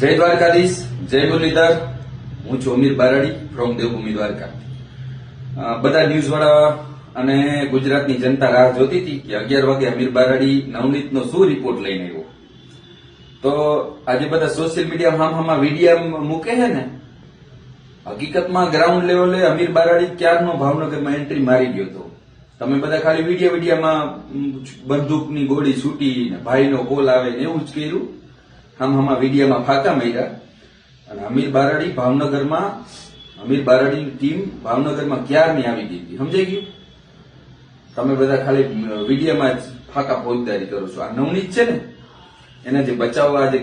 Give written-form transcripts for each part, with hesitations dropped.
જય દ્વારકાધીશ, જય મુરલીધર. હું છું અમીર બારાડી ફ્રોમ દેવભૂમિ દ્વારકા. બધા ન્યૂઝ વાળા અને ગુજરાતની જનતા રાહ જોતી હતી કે 11 વાગે અમીર બારાડી નવનીતનો શું રિપોર્ટ લઈને આવ્યો. તો આજે બધા સોશિયલ મીડિયા હામાં વિડીયો મૂકે છે ને, હકીકતમાં ગ્રાઉન્ડ લેવલે અમીર બારાડી ક્યારનો ભાવનગરમાં એન્ટ્રી મારી ગયો હતો. તમે બધા ખાલી વિડીયોમાં બંદૂકની ગોળી છૂટી ને ભાઈનો કોલ આવે ને એવું જ કર્યું. આમાં વિડીયોમાં ફાકા માર્યા અને અમીર બારાડીની ટીમ ભાવનગરમાં ક્યારની આવી ગઈ હતી. સમજાઈ ગયું? તમે બધા ખાલી વિડીયોમાં જ ફાકા ફોજદારી કરો છો. આ નવનીત છે ને, એને જે બચાવવા જે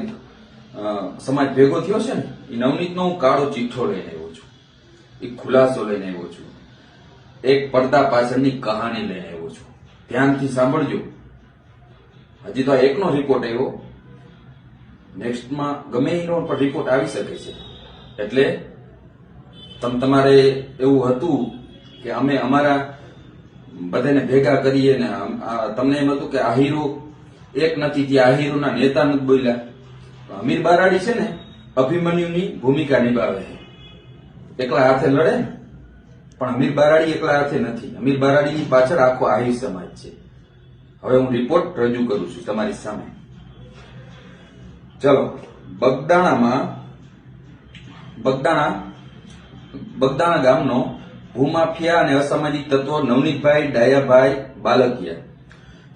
સમાજ ભેગો થયો છે ને, એ નવનીતનો હું કાળો ચિઠ્ઠો લઈને આવ્યો છું, એક ખુલાસો લઈને આવ્યો છું, એક પડદા પાછળની કહાની લઈને આવ્યો છું. ધ્યાનથી સાંભળજો. હજી તો આ એકનો રિપોર્ટ આવ્યો, નેક્સ્ટમાં ગમે એનો પણ રિપોર્ટ આવી શકે છે. એટલે તમારે એવું હતું કે અમે અમારા બધાને ભેગા કરીએ ને તમને એમ હતું કે આ હીરો એક નથી, ત્યાં આ હીરોના નેતા નથી બોલ્યા. અમીર બારાડી છે ને, અભિમન્યુની ભૂમિકા નિભાવે છે. એકલા હાથે લડે ને, પણ અમીર બારાડી એકલા હાથે નથી. અમીર બારાડીની પાછળ આખો આહિર સમાજ છે. હવે હું રિપોર્ટ રજૂ કરું છું તમારી સામે. ચલો, બગદાણા ગામનો ભૂમાફિયા અને અસામાજિક તત્વો નવનીતભાઈ ડાયાભાઈ બાલકિયા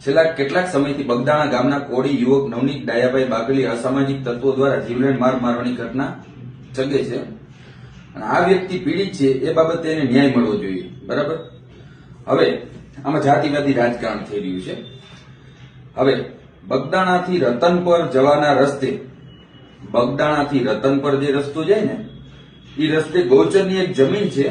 છેલ્લા કેટલાક સમયથી બગદાણા ગામના કોળી યુવક નવનીત ડાયાભાઈ બાગલી અસામાજિક તત્વો દ્વારા જીવલેણ માર મારવાની ઘટના ચગે છે અને આ વ્યક્તિ પીડિત છે. એ બાબતે એને ન્યાય મળવો જોઈએ. બરાબર? હવે આમાં જાતિવાદી રાજકારણ થઈ રહ્યું છે. હવે બગદાણાથી રતનપર જવાના રસ્તે, બગદાણાથી રતનપર જે રસ્તો જાય ને, એ રસ્તે ગૌચરની એક જમીન છે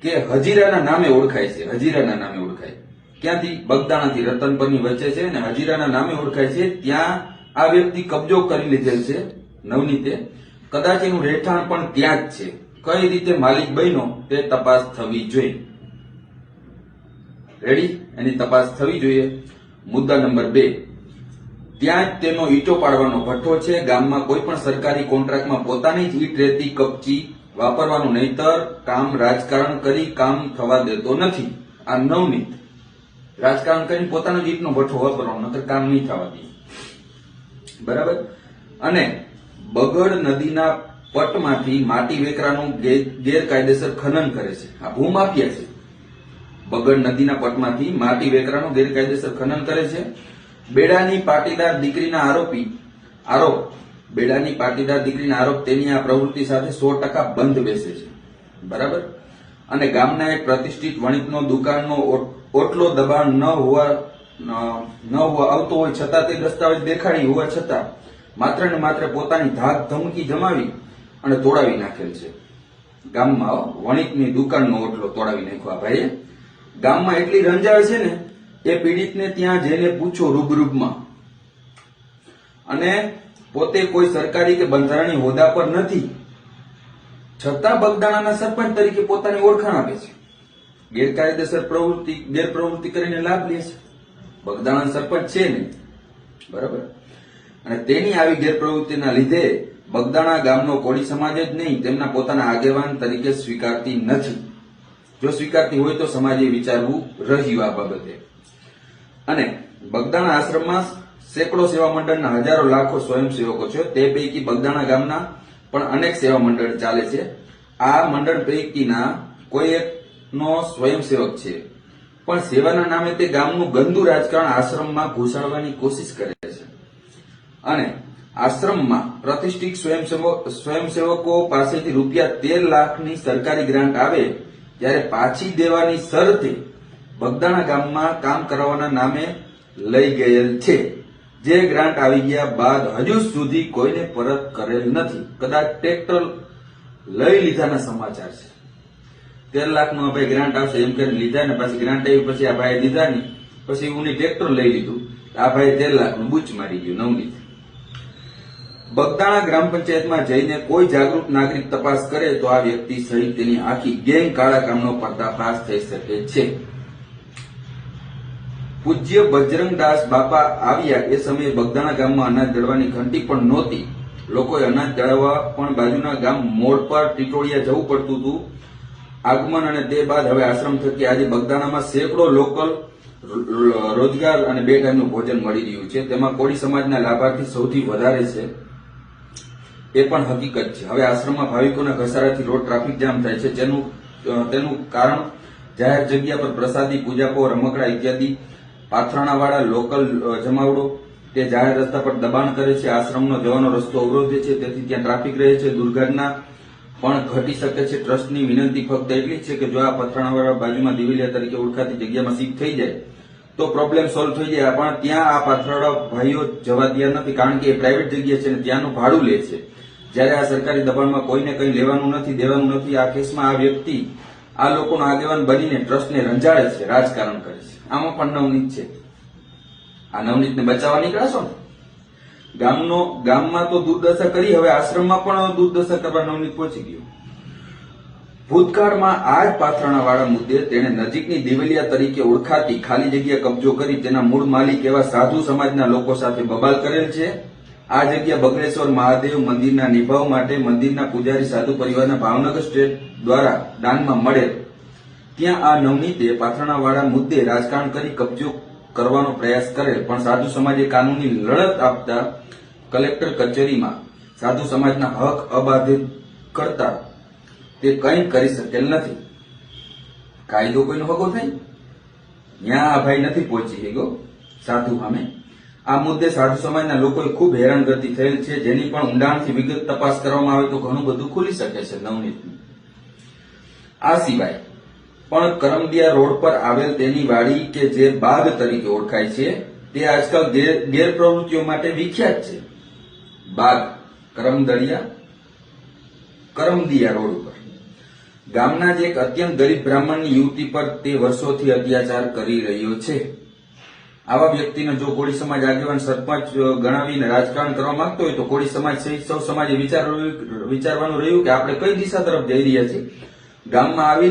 કે હજીરાના નામે ઓળખાય છે. હજીરાના નામે ઓળખાય. ક્યાંથી? બગદાણાથી રતનપરની વચ્ચે છે ને હજીરાના નામે ઓળખાય છે. ત્યાં આ વ્યક્તિ કબજો કરી લીધેલ છે નવનીતે. કદાચ એનું રહેઠાણ પણ ત્યાં જ છે. કઈ રીતે માલિક બન્યો તે તપાસ થવી જોઈએ. રેડી? એની તપાસ થવી જોઈએ. મુદ્દા નંબર 2, ત્યાં જ તેનો ઈંટો પાડવાનો ભઠ્ઠો છે. ગામમાં કોઈ પણ સરકારી કોન્ટ્રાક્ટમાં પોતાની જ ઈંટ રેતી કપચી વાપરવાનું, નહીતર કામ રાજકારણ કરી કામ થવા દેતો નથી. આ નવનીત રાજકારણ કરીને પોતાનો જ ઈંટનો ભઠ્ઠો વાપરવાનો, નહીતર કામ નહીં થવા દે. બરાબર? અને બગડ નદીના પટમાંથી માટી વેકરાનું ગેરકાયદેસર ખનન કરે છે. આ ભૂમાફિયા છે. બગડ નદીના પટમાંથી માટી વેકરાનું ગેરકાયદેસર ખનન કરે છે. બેડાની પાટીદાર દીકરીના આરોપ તેની આ પ્રવૃત્તિ સાથે 100% બંધ બેસે છે. બરાબર? અને ગામના એક પ્રતિષ્ઠિત વણિકનો દુકાનનો ઓટલો દબાણ ન હોવા આવતો હોય છતાં તે દસ્તાવેજ દેખાડી હોવા છતાં માત્ર ને માત્ર પોતાની ધાક ધમકી જમાવી અને તોડાવી નાખેલ છે. ગામમાં વણિકની દુકાનનો ઓટલો તોડાવી નાખ્યો. ભાઈએ ગામમાં એટલી રંજાય છે ને, એ પીડિતને ત્યાં જઈને પૂછો રૂબરૂબમાં. અને પોતે કોઈ સરકારી કે બંધારણીય હોદ્દા પર નથી, છતાં બગદાણાના સરપંચ તરીકે પોતાની ઓળખાણ આપે છે. ગેરકાયદેસર ગેરપ્રવૃત્તિ કરીને લાભ લે છે. બગદાણા સરપંચ છે ને. બરાબર? અને તેની આવી ગેરપ્રવૃત્તિના લીધે બગદાણા ગામનો કોળી સમાજ જ નહીં, તેમના પોતાના આગેવાન તરીકે સ્વીકારતી નથી. જો સ્વીકારતી હોય તો સમાજે વિચારવું રહ્યું આ બાબતે. અને બગદાણા આશ્રમમાં સેંકડો સેવા મંડળના હજારો લાખો સ્વયંસેવકો છે. તે પૈકી બગદાણા ગામના પણ અનેક સેવા મંડળ ચાલે છે. આ મંડળ પૈકીના કોઈ એકનો સ્વયંસેવક છે, પણ સેવાના નામે તે ગામનું ગંદુ રાજકારણ આશ્રમમાં ઘુસાડવાની કોશિશ કરે છે. અને આશ્રમમાં પ્રતિષ્ઠિત સ્વયંસેવકો પાસેથી ₹13 લાખની સરકારી ગ્રાન્ટ આવે ત્યારે પાછી દેવાની શરતે બગદાણા ગામમાં કામ કરવાના નામે લઈ ગયેલ છે. જે ગ્રાન્ટ આવી ગયા બાદ હજુ સુધી કોઈને પરત કરેલ નથી. કદાચ ટ્રેક્ટર લઈ લીધાના સમાચાર છે. 13 લાખનું આ ભાઈ ગ્રાન્ટ આવશે એમ કરીને લીધા ને પાછી ગ્રાન્ટ આવી, પછી આ ભાઈ લીધા ની પછી ઉની ટ્રેક્ટર લઈ લીધું. આ ભાઈ 13 લાખનું બૂચ મારી ગયું નવનીત. બગદાણા ગ્રામ પંચાયતમાં જઈને કોઈ જાગૃત નાગરિક તપાસ કરે તો આ વ્યક્તિ સહિત તેની આખી ગેંગ કાળા કામનો પર્દાફાશ થઈ શકે છે. પૂજ્ય બજરંગદાસ બાપા આવ્યા એ સમયે બગદાણા ગામમાં અનાજ દળવાની ઘંટી પણ નહોતી. લોકોએ અનાજ દળાવવા પણ બાજુના ગામ મોડ પર ટીટોળિયા જવું પડતું હતું. આગમન અને તે બાદ હવે આશ્રમ થકી આજે બગદાણામાં સેંકડો લોકલ રોજગાર અને 2 ટાઈમનું ભોજન મળી રહ્યું છે. તેમાં કોળી સમાજના લાભાર્થી સૌથી વધારે છે, એ પણ હકીકત છે. હવે આશ્રમમાં ભાવિકોના ઘસારાથી રોડ ટ્રાફિક જામ થાય છે. તેનું કારણ જાહેર જગ્યા પર પ્રસાદી, પૂજાપો, રમકડા ઇત્યાદિ પાથરણાવાળા લોકલ જમાવડો તે જાહેર રસ્તા પર દબાણ કરે છે. આશ્રમનો જવાનો રસ્તો અવરોધે છે, તેથી ત્યાં ટ્રાફિક રહે છે. દુર્ઘટના પણ ઘટી શકે છે. ટ્રસ્ટની વિનંતી ફક્ત એટલી છે કે જો આ પથરાણાવાળા બાજુમાં દિવેલિયા તરીકે ઓળખાતી જગ્યામાં શિફ્ટ થઈ જાય તો પ્રોબ્લેમ સોલ્વ થઈ જાય. પણ ત્યાં આ પાથરાળા ભાઈઓ જવા તૈયાર નથી, કારણ કે એ પ્રાઇવેટ જગ્યા છે અને ત્યાંનું ભાડું લે છે. જ્યારે આ સરકારી દબાણમાં કોઈને કંઈ લેવાનું નથી, દેવાનું નથી. આ કેસમાં આ વ્યક્તિ આ લોકોનો આગેવાન બનીને ટ્રસ્ટને રંજાડે છે, રાજકારણ કરે છે. આમાં પણ નવનીત છે. આ નવનીતને બચાવવા નીકળાશો ને? ગામમાં તો દુર્દશા કરી, હવે આશ્રમમાં પણ દુર્દશા કરવા નવનીત પહોંચી ગયો. ભૂતકાળમાં આ જ પાથરણાવાળા મુદ્દે તેણે નજીકની દિવેલિયા તરીકે ઓળખાતી ખાલી જગ્યા કબજો કરી તેના મૂળ માલિક એવા સાધુ સમાજના લોકો સાથે બબાલ કરેલ છે. આ જગ્યા બગડેશ્વર મહાદેવ મંદિરના નિભાવ માટે મંદિરના પૂજારી સાધુ પરિવારના ભાવનગર સ્ટેટ દ્વારા દાનમાં મળેલ. ત્યાં આ નવનીતે પાથરણાવાળા મુદ્દે રાજકારણ કરી કબજો કરવાનો પ્રયાસ કરેલ, પણ સાધુ સમાજે કાનૂની લડત આપતા કલેક્ટર કચેરીમાં સાધુ સમાજના હક અબાધિત કરતા તે કંઈ કરી શકેલ નથી. કાયદો કોઈનો હગો થાય? ત્યાં આ ભાઈ નથી પહોંચી શક્યો સાધુ સામે. આ મુદ્દે સાધુ સમાજના લોકોએ ખૂબ હેરાનગતિ થયેલ છે, જેની પણ ઊંડાણથી વિગત તપાસ કરવામાં આવે તો ઘણું બધું ખુલી શકે છે નવનીતનું. આ સિવાય પણ કરમદિયા રોડ પર આવેલ તેની વાડી કે જે બાગ તરીકે ઓળખાય છે તે આજકાલ ગેરપ્રવૃત્તિઓ માટે વિખ્યાત છે. બાગ કરમદિયા રોડ ઉપર ગામના જ એક અત્યંત ગરીબ બ્રાહ્મણની યુવતી પર તે વર્ષોથી અત્યાચાર કરી રહ્યો છે. આવા વ્યક્તિને જો કોળી સમાજ આગેવાન સરપંચ ગણાવીને રાજકારણ કરવા માંગતો હોય તો કોળી સમાજ સહિત સૌ સમાજે વિચારવાનું રહ્યું કે આપણે કઈ દિશા તરફ જઈ રહ્યા છીએ. ગામમાં આવીને